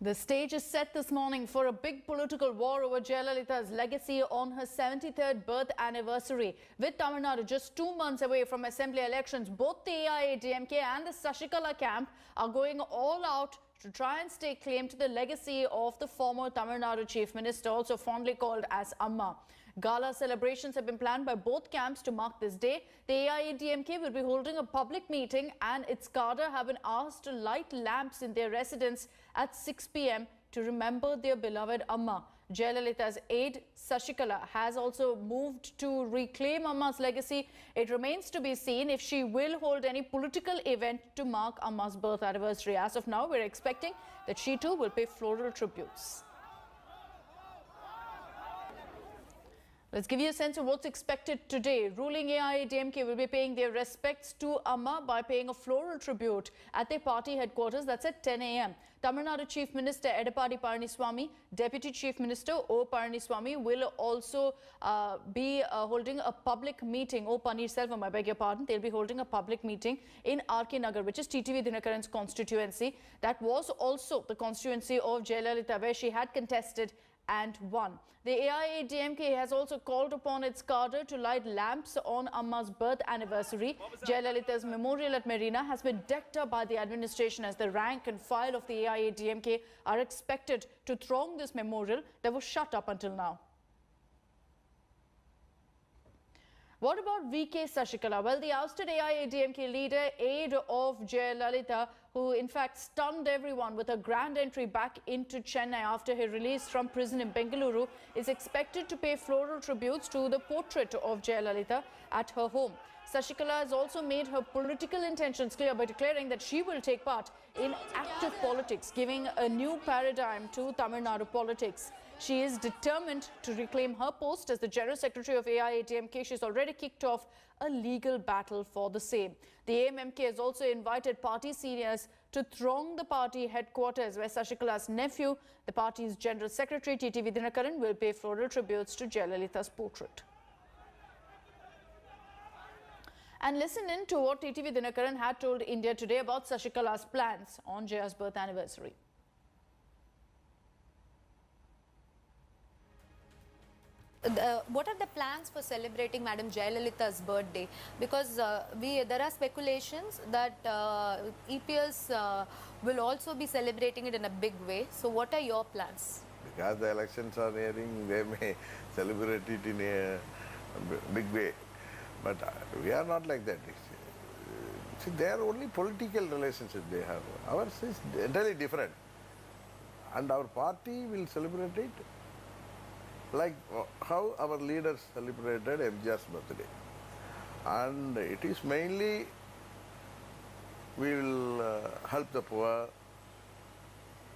The stage is set this morning for a big political war over Jayalalitha's legacy on her 73rd birth anniversary. With Tamil Nadu just 2 months away from assembly elections, both the AIADMK and the Sashikala camp are going all out to try and stake claim to the legacy of the former Tamil Nadu Chief Minister, also fondly called as Amma. Gala celebrations have been planned by both camps to mark this day. The AIADMK will be holding a public meeting and its cadre have been asked to light lamps in their residence at 6 p.m. to remember their beloved Amma. Jayalalitha's aide Sashikala has also moved to reclaim Amma's legacy. It remains to be seen if she will hold any political event to mark Amma's birth anniversary. As of now, we're expecting that she too will pay floral tributes. Let's give you a sense of what's expected today. Ruling AIADMK will be paying their respects to Amma by paying a floral tribute at their party headquarters. That's at 10 a.m. Tamil Nadu Chief Minister Edappadi Palaniswamy, Deputy Chief Minister O. Palaniswamy will also be holding a public meeting. O. Pannirselvam, I beg your pardon. They'll be holding a public meeting in R.K. Nagar, which is TTV Dinakaran's constituency. That was also the constituency of Jayalalitha, where she had contested and won. The AIADMK has also called upon its cadre to light lamps on Amma's birth anniversary. Jayalalitha's memorial at Marina has been decked up by the administration as the rank and file of the AIADMK are expected to throng this memorial that was shut up until now. What about VK Sashikala? Well, the ousted AIADMK leader, aide of Jayalalitha, who in fact stunned everyone with a grand entry back into Chennai after her release from prison in Bengaluru, is expected to pay floral tributes to the portrait of Jayalalitha at her home. Sashikala has also made her political intentions clear by declaring that she will take part in active politics, giving a new paradigm to Tamil Nadu politics. She is determined to reclaim her post as the General Secretary of AIADMK. She's already kicked off a legal battle for the same. The AMMK has also invited party seniors to throng the party headquarters, where Sashikala's nephew, the party's General Secretary TTV Dinakaran, will pay floral tributes to Jayalalitha's portrait. And listen in to what TTV Dinakaran had told India today about Sashikala's plans on Jaya's birth anniversary. What are the plans for celebrating Madam Jayalalitha's birthday? Because there are speculations that EPS will also be celebrating it in a big way. So what are your plans? Because the elections are nearing, they may celebrate it in a big way. But we are not like that. See, they are only political relationships they have. Ours is entirely different. And our party will celebrate it like how our leaders celebrated MGR's birthday. And it is mainly, we will help the poor,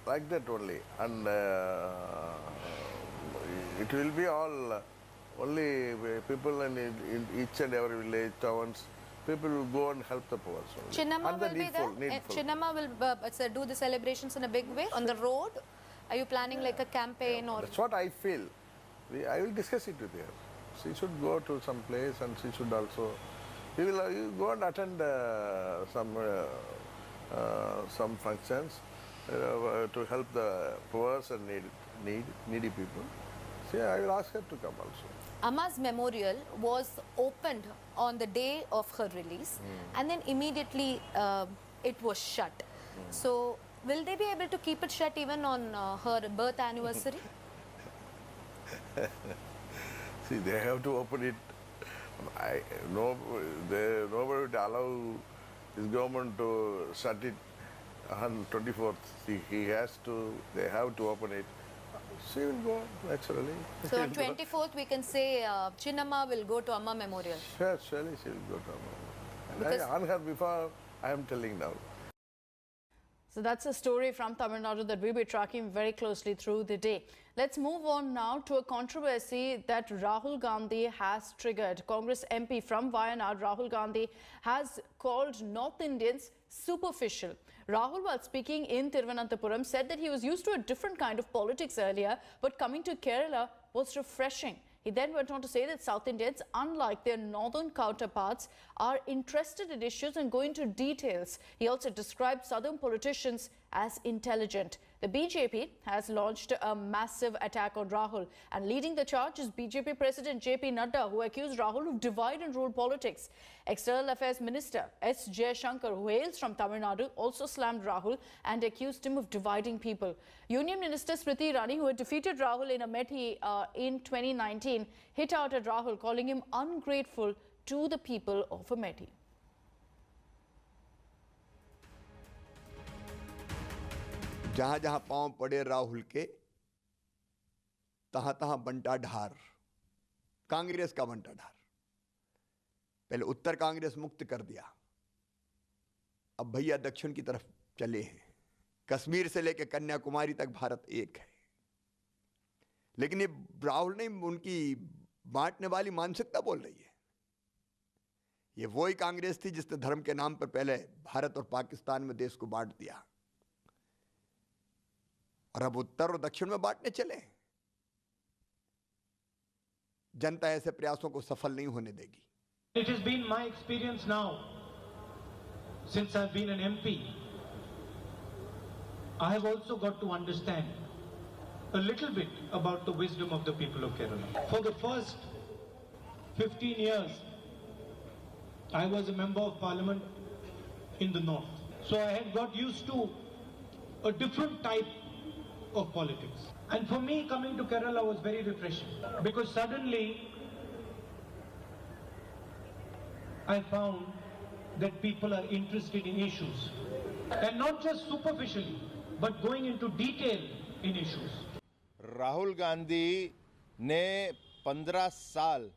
like that only. And it will be all, only people in each and every village, towns, people will go and help the poor. Chinnamma will be there? Chinnamma will do the celebrations in a big way on the road? Are you planning like a campaign? Or? That's what I feel. I will discuss it with her. She should go to some place and she should also, we will go and attend some functions to help the poor and needy people. See, I will ask her to come also. Amma's memorial was opened on the day of her release and then immediately it was shut. So, will they be able to keep it shut even on her birth anniversary? See, they have to open it. Nobody would allow this government to shut it on 24th. See, they have to open it. She will go naturally. So, on 24th, we can say Chinnamma will go to Amma Memorial. Sure, surely she will go to Amma. And on her before, I am telling now. So that's a story from Tamil Nadu that we'll be tracking very closely through the day. Let's move on now to a controversy that Rahul Gandhi has triggered. Congress MP from Wayanad, Rahul Gandhi, has called North Indians superficial. Rahul, while speaking in Thiruvananthapuram, said that he was used to a different kind of politics earlier, but coming to Kerala was refreshing. He then went on to say that South Indians, unlike their northern counterparts, are interested in issues and go into details. He also described southern politicians as intelligent. The BJP has launched a massive attack on Rahul, and leading the charge is BJP President JP Nadda, who accused Rahul of divide and rule politics. External Affairs Minister S. Jaishankar, who hails from Tamil Nadu, also slammed Rahul and accused him of dividing people. Union Minister Smriti Irani, who had defeated Rahul in Amethi in 2019, hit out at Rahul, calling him ungrateful to the people of Amethi. जहां जहां पांव पड़े राहुल के तहां तहां बंटा ढार, कांग्रेस का बंटा ढार। पहले उत्तर कांग्रेस मुक्त कर दिया, अब भैया दक्षिण की तरफ चले हैं। कश्मीर से लेकर कन्याकुमारी तक भारत एक है। लेकिन ये राहुल ने उनकी बांटने वाली मानसिकता बोल रही है। ये वही कांग्रेस थी जिसने धर्म के नाम पर पहले भारत और पाकिस्तान में देश को बांट दिया, और अब उत्तर और दक्षिण में बांटने चले। जनता ऐसे प्रयासों को सफल नहीं होने देगी। It has been my experience now, since I've been an MP, I have also got to understand a little bit about the wisdom of the people of Kerala. For the first 15 years, I was a member of parliament in the north. So I had got used to a different type of politics. And for me, coming to Kerala was very refreshing, because suddenly I found that people are interested in issues, and not just superficially, but going into detail in issues. Rahul Gandhi ने 15 साल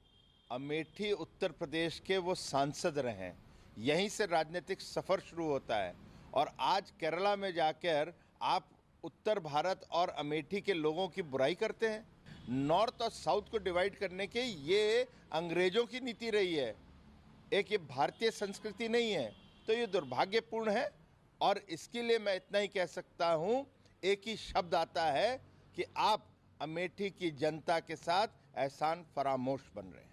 अमेठी उत्तर प्रदेश के वो सांसद रहे हैं। यहीं से राजनीतिक सफ़र शुरू होता है, और आज केरला में जाकर आप उत्तर भारत और अमेठी के लोगों की बुराई करते हैं। नॉर्थ और साउथ को डिवाइड करने के ये अंग्रेज़ों की नीति रही है, एक ये भारतीय संस्कृति नहीं है। तो ये दुर्भाग्यपूर्ण है, और इसके लिए मैं इतना ही कह सकता हूँ, एक ही शब्द आता है कि आप अमेठी की जनता के साथ एहसान फरामोश बन रहे हैं।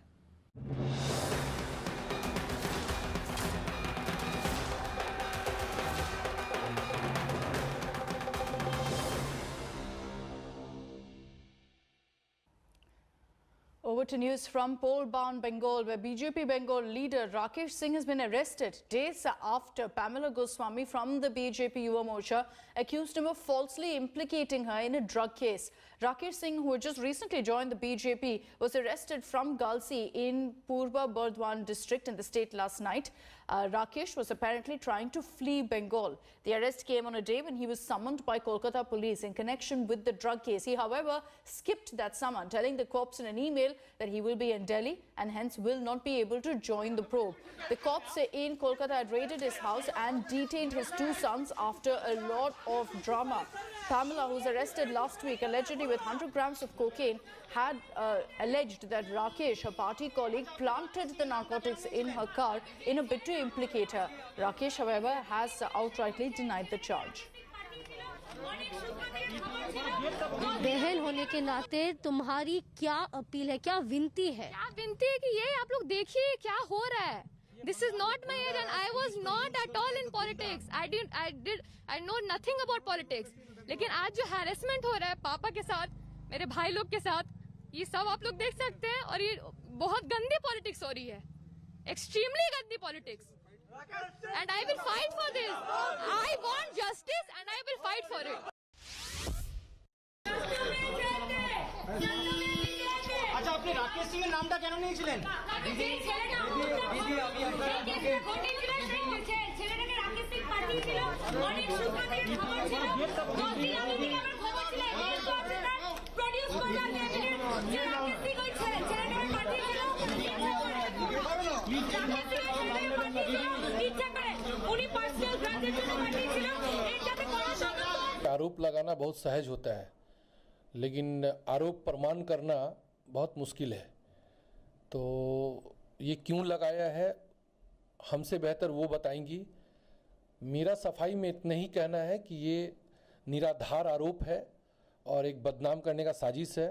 Over to news from poll-bound Bengal, where BJP Bengal leader Rakesh Singh has been arrested days after Pamela Goswami from the BJP Yuva Morcha accused him of falsely implicating her in a drug case. Rakesh Singh, who had just recently joined the BJP, was arrested from Galsi in Purba Burdwan district in the state last night. Rakesh was apparently trying to flee Bengal. The arrest came on a day when he was summoned by Kolkata police in connection with the drug case. He, however, skipped that summon, telling the cops in an email that he will be in Delhi and hence will not be able to join the probe. The cops in Kolkata had raided his house and detained his two sons after a lot of drama. Pamela, who was arrested last week allegedly with 100 grams of cocaine, had alleged that Rakesh, her party colleague, planted the narcotics in her car in a bid to implicate her. Rakesh, however, has outrightly denied the charge. बहन होने के नाते तुम्हारी क्या appeal है, क्या विनती है? क्या विनती है कि ये आप लोग देखिए क्या हो रहा है. This is not my age and I was not at all in politics. I know nothing about politics. लेकिन आज जो harassment हो रहा है पापा के साथ, मेरे भाई लोग के साथ, ये सब आप लोग देख सकते हैं, और ये बहुत गंदी पॉलिटिक्स हो रही है, extremely गंदी politics. And I will fight for this. I want justice and I will fight for it. अच्छा, आपने राकेश सिंह नामটা কেন নিয়েছিলেন? ছেলেটাকে রাকেশ সিং পাঠিয়েছিল, অনেক সুখা থেকে খবর ছিল, 10 দিন আগে থেকে আমার খবর ছিল, প্রডিউস করার এভিডেন্স যে রাকেশ সিং ওই ছেলেটাকে পাঠিয়েছিল, ইচ্ছা করে উনি পার্সোনাল গ্রাজের জন্য পাঠিয়েছিল, এটাতে কোনো সন্দেহ। आरोप लगाना बहुत सहज होता है, लेकिन आरोप प्रमाण करना बहुत मुश्किल है। तो ये क्यों लगाया है, हमसे बेहतर वो बताएंगी। मेरा सफाई में इतना ही कहना है कि ये निराधार आरोप है और एक बदनाम करने का साजिश है,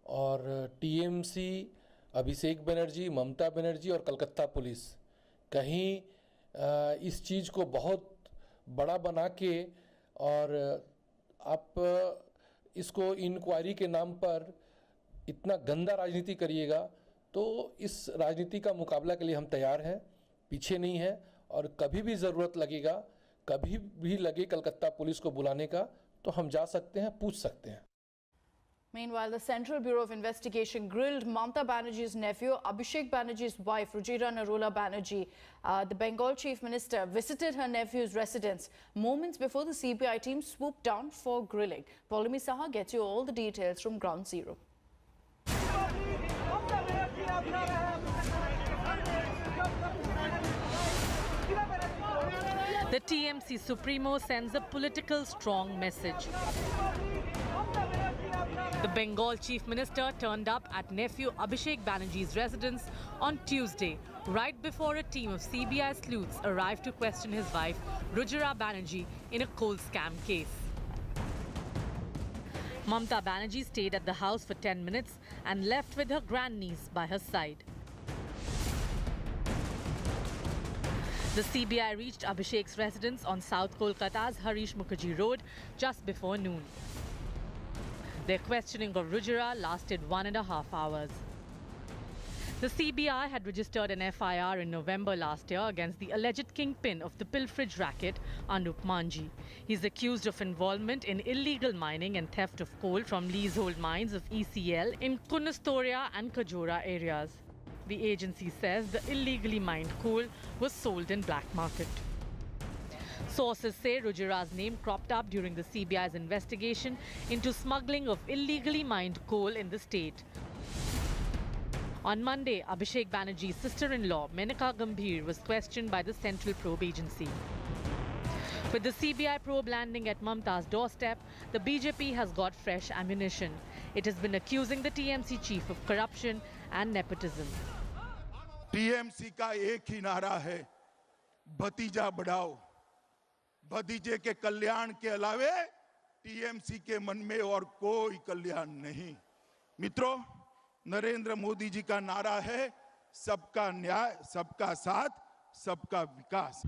और टीएमसी, अभिषेक बनर्जी, ममता बनर्जी और कलकत्ता पुलिस कहीं इस चीज़ को बहुत बड़ा बना के और आप इसको इंक्वायरी के नाम पर इतना गंदा राजनीति करिएगा तो इस राजनीति का मुकाबला के लिए हम तैयार हैं, पीछे नहीं हैं, और कभी भी ज़रूरत लगेगा, कभी भी लगे कलकत्ता पुलिस को बुलाने का तो हम जा सकते हैं, पूछ सकते हैं। Meanwhile, the Central Bureau of Investigation grilled Mamata Banerjee's nephew, Abhishek Banerjee's wife, Rujira Narula Banerjee. The Bengal Chief Minister visited her nephew's residence moments before the CBI team swooped down for grilling. Paulami Saha gets you all the details from Ground Zero. The TMC Supremo sends a political strong message. The Bengal Chief Minister turned up at nephew Abhishek Banerjee's residence on Tuesday, right before a team of CBI sleuths arrived to question his wife, Rujira Banerjee, in a coal scam case. Mamata Banerjee stayed at the house for 10 minutes and left with her grandniece by her side. The CBI reached Abhishek's residence on South Kolkata's Harish Mukherjee Road just before noon. Their questioning of Rujira lasted 1.5 hours. The CBI had registered an FIR in November last year against the alleged kingpin of the pilferage racket, Anup Manji. He's accused of involvement in illegal mining and theft of coal from leasehold mines of ECL in Kunastoria and Kajora areas. The agency says the illegally mined coal was sold in black market. Sources say Rujira's name cropped up during the CBI's investigation into smuggling of illegally mined coal in the state. On Monday, Abhishek Banerjee's sister-in-law, Menaka Gambhir, was questioned by the Central Probe Agency. With the CBI probe landing at Mamata's doorstep, the BJP has got fresh ammunition. It has been accusing the TMC chief of corruption and nepotism. TMC का एक ही नारा है, भतीजा बढ़ाओ। भतीजे के कल्याण के अलावे टीएमसी के मन में और कोई कल्याण नहीं। मित्रों, नरेंद्र मोदी जी का नारा है, सबका न्याय, सबका साथ, सबका विकास।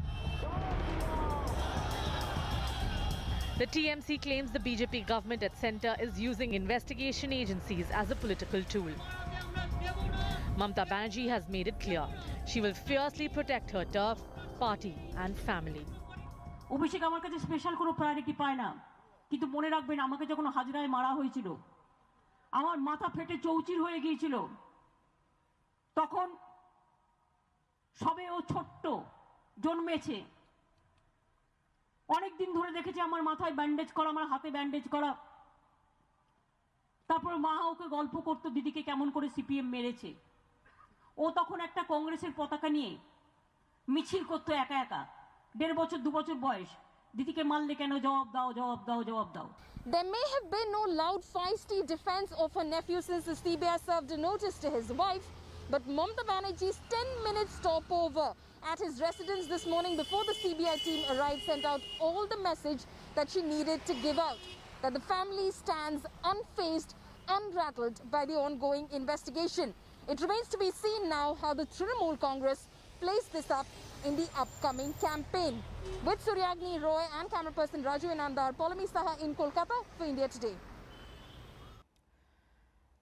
The TMC claims the BJP government at centre is using investigation agencies as a political tool. Mamata Banerjee has made it clear she will fiercely protect her turf, party and family. অভিষেক আমার কাছে special কোনো priority পায় না, কিন্তু মনে রাখবেন আমাকে যখন হাজরায় মারা হয়েছিল, আমার মাথা ফেটে চৌচির হয়ে গিয়েছিল, তখন সবে ও ছোট্ট জন্মেছে। অনেক দিন ধরে দেখেছি আমার মাথায় ব্যান্ডেজ করা, আমার হাতে ব্যান্ডেজ করা। তারপর মা ওকে গল্প করতো দিদিকে কেমন করে সিপিএম মেরেছে। ও তখন একটা কংগ্রেসের পতাকা নিয়ে মিছিল করতো একা একা, 1.5 বছর 2 বছর বয়স। দিদিকে মারলে কেন, জবাব দাও, জবাব দাও, জবাব দাও। There may have been no loud, feisty defense of her nephew since the CBI served a notice to his wife, but Mamata Banerjee's 10-minute stopover at his residence this morning before the CBI team arrived sent out all the message that she needed to give out, that the family stands unfazed, unrattled by the ongoing investigation. It remains to be seen now how the Trinamool Congress plays this up in the upcoming campaign. With Suryagni Roy and camera person Raju Inandar, Paulami Saha in Kolkata for India Today.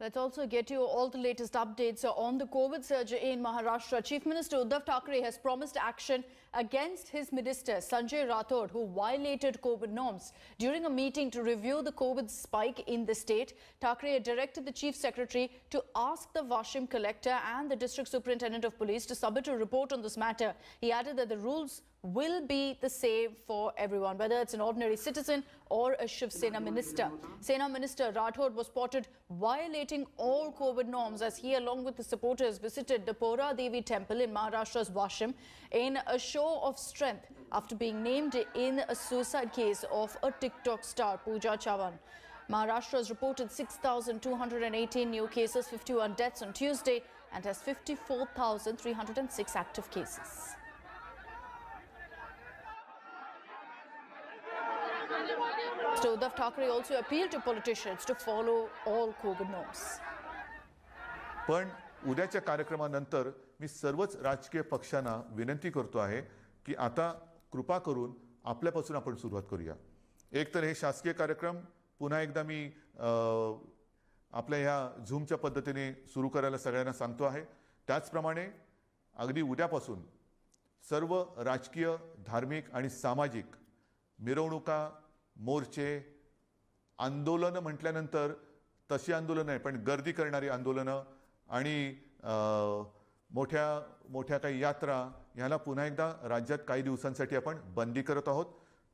Let's also get you all the latest updates on the COVID surge in Maharashtra. Chief Minister Uddhav Thackeray has promised action against his minister Sanjay Rathod, who violated COVID norms. During a meeting to review the COVID spike in the state, Thackeray directed the Chief Secretary to ask the Washim collector and the District Superintendent of Police to submit a report on this matter. He added that the rules will be the same for everyone, whether it's an ordinary citizen or a Shiv Sena minister. Sena Minister Rathod was spotted violating all COVID norms as he, along with the supporters, visited the Pora Devi temple in Maharashtra's Washim in a show of strength after being named in a suicide case of a TikTok star, Pooja Chavan. Maharashtra has reported 6,218 new cases, 51 deaths on Tuesday, and has 54,306 active cases. Uddhav Thackeray also appealed to politicians to follow all COVID norms. पण उद्याच्या कार्यक्रमानंतर मी सर्वच राजकीय पक्षांना विनंती करतो आहे की आता कृपा करून आपल्यापासून आपण सुरुवात करूया. एक तर हे शासकीय कार्यक्रम पुन्हा एकदा मी आपल्या ह्या झूमच्या पद्धतीने सुरू करायला सगळ्यांना सांगतो आहे. त्याचप्रमाणे अगदी उद्यापासून सर्व राजकीय, धार्मिक आणि सामाजिक मिरवणुका, मोर्चे, आंदोलनं म्हटल्यानंतर तशी आंदोलनं आहे पण गर्दी करणारी आंदोलनं आणि मोठ्या काही यात्रा ह्याला पुन्हा एकदा राज्यात काही दिवसांसाठी आपण बंदी करत आहोत.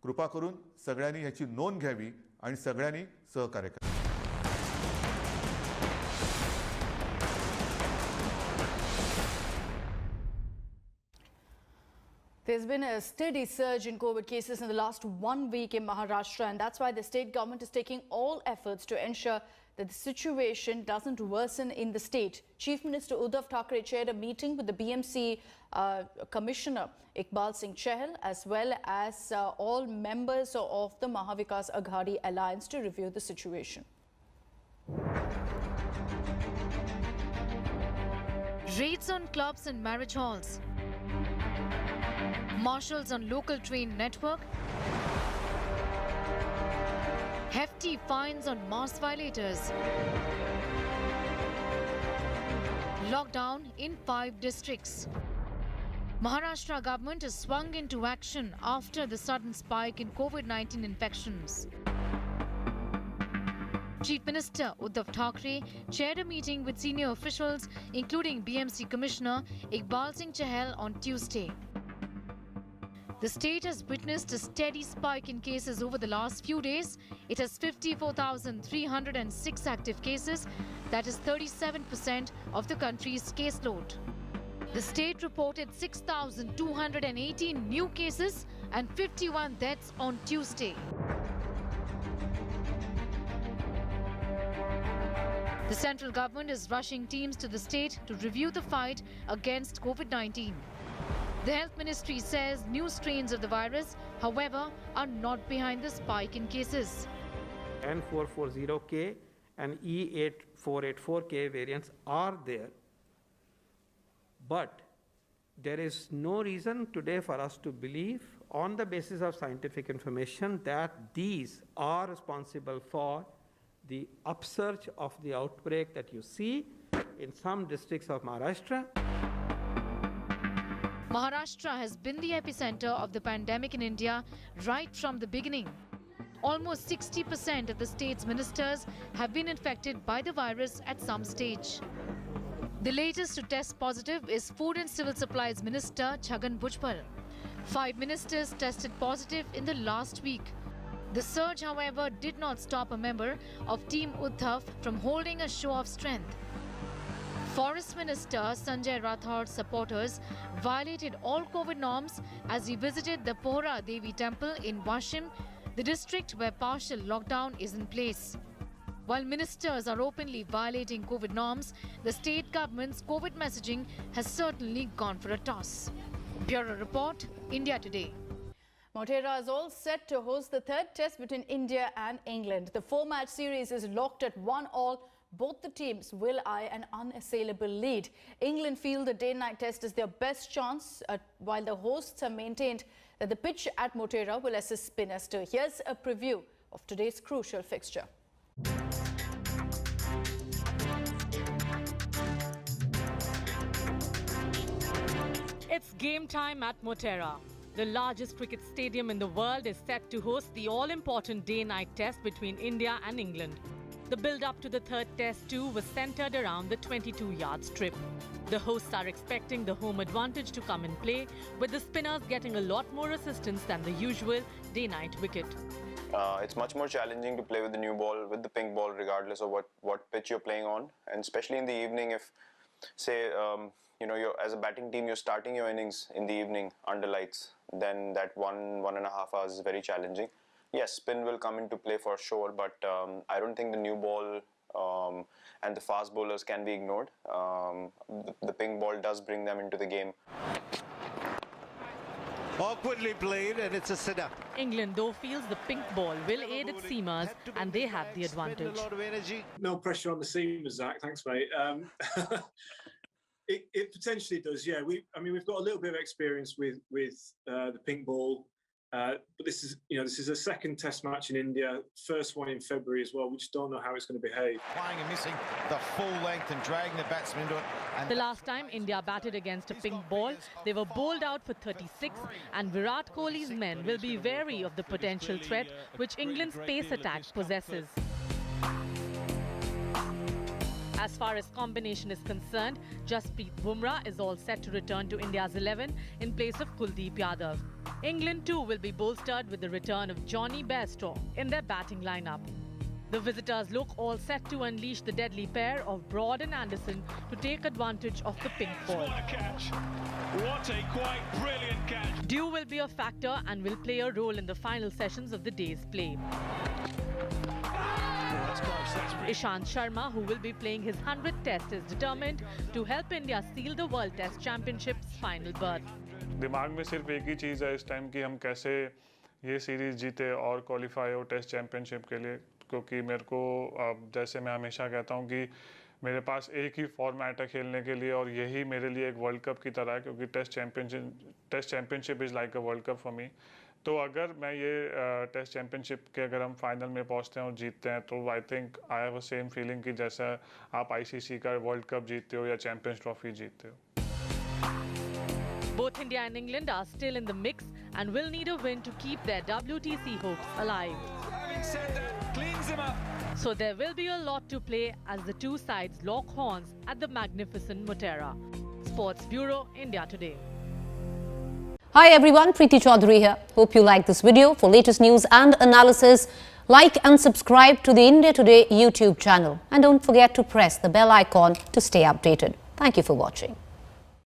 कृपा करून सगळ्यांनी ह्याची नोंद घ्यावी आणि सगळ्यांनी सहकार्य करावे. There's been a steady surge in COVID cases in the last 1 week in Maharashtra, and that's why the state government is taking all efforts to ensure that the situation doesn't worsen in the state. Chief Minister Uddhav Thackeray chaired a meeting with the BMC Commissioner Iqbal Singh Chahal as well as all members of the Mahavikas Aghadi Alliance to review the situation. Raids on clubs and marriage halls. Marshals on local train network. Hefty fines on mask violators. Lockdown in 5 districts. Maharashtra government has swung into action after the sudden spike in COVID-19 infections. Chief Minister Uddhav Thackeray chaired a meeting with senior officials, including BMC Commissioner Iqbal Singh Chahal on Tuesday. The state has witnessed a steady spike in cases over the last few days. It has 54,306 active cases, that is 37% of the country's caseload. The state reported 6,218 new cases and 51 deaths on Tuesday. The central government is rushing teams to the state to review the fight against COVID-19. The Health Ministry says new strains of the virus, however, are not behind the spike in cases. N440K and E8484K variants are there, but there is no reason today for us to believe, on the basis of scientific information, that these are responsible for the upsurge of the outbreak that you see in some districts of Maharashtra. Maharashtra has been the epicenter of the pandemic in India right from the beginning. Almost 60% of the state's ministers have been infected by the virus at some stage. The latest to test positive is Food and Civil Supplies Minister Chhagan Bhujbal. 5 ministers tested positive in the last week. The surge, however, did not stop a member of Team Uddhav from holding a show of strength. Forest Minister Sanjay Rathor's supporters violated all COVID norms as he visited the Pohra Devi temple in Washim, the district where partial lockdown is in place. While ministers are openly violating COVID norms, the state government's COVID messaging has certainly gone for a toss. Bureau Report, India Today. Motera is all set to host the third test between India and England. The 4-match series is locked at 1-1. Both the teams will eye an unassailable lead. England feel the day-night test is their best chance, while the hosts have maintained that the pitch at Motera will assist spinners too. Here's a preview of today's crucial fixture. It's game time at Motera. The largest cricket stadium in the world is set to host the all-important day-night test between India and England. The build-up to the third test too was centred around the 22-yard strip. The hosts are expecting the home advantage to come in play, with the spinners getting a lot more assistance than the usual day-night wicket. It's much more challenging to play with the new ball, with the pink ball, regardless of what pitch you're playing on. And especially in the evening, if, say, you're, as a batting team, you're starting your innings in the evening under lights, then that 1.5 hours is very challenging. Yes, spin will come into play for sure, but I don't think the new ball and the fast bowlers can be ignored. The pink ball does bring them into the game. Awkwardly played, and it's a sitter. England, though, feels the pink ball will aid its seamers, and they have the advantage. A lot of energy. No pressure on the seamers, Zach. Thanks, mate. It potentially does, yeah. We've got a little bit of experience with the pink ball. But this is a second Test match in India, first one in February as well. We just don't know how it's going to behave. Playing and missing the full length and dragging the batsman into it. And the last time India batted against a pink ball, they were bowled out for 36, and Virat Kohli's men will be wary of the potential threat which England's pace attack possesses. As far as combination is concerned, Jasprit Bumrah is all set to return to India's 11 in place of Kuldeep Yadav. England too will be bolstered with the return of Johnny Bairstow in their batting lineup. The visitors look all set to unleash the deadly pair of Broad and Anderson to take advantage of the pink ball. What a catch! What a quite brilliant catch! Dew will be a factor and will play a role in the final sessions of the day's play. Ishant Sharma, who will be playing his 100th Test, is determined to help India seal the World Test Championship's final berth. दिमाग में सिर्फ एक ही चीज़ है इस time कि हम कैसे ये सीरीज़ जीते और क्वालिफाई हो टेस्ट चैम्पियनशिप के लिए, क्योंकि मेरे को जैसे मैं हमेशा कहता हूँ कि मेरे पास एक ही फॉर्मेट है खेलने के लिए और यही मेरे लिए एक वर्ल्ड कप की तरह है, क्योंकि test championship is like a world cup for me. तो अगर मैं ये टेस्ट चैम्पियनशिप के अगर हम फाइनल में पहुंचते हैं और जीतते हैं तो I think I have a same feeling कि जैसा आप आईसीसी का वर्ल्ड कप जीतते हो या चैंपियंस ट्रॉफी जीतते हो। Both India and England are still in the mix and will need a win to keep their WTC hopes alive. So there will be a lot to play as the two sides lock horns at the magnificent Motera. Sports Bureau, India Today. Hi everyone, Preeti Chaudhary here. Hope you like this video. For latest news and analysis, like and subscribe to the India Today YouTube channel. And don't forget to press the bell icon to stay updated. Thank you for watching.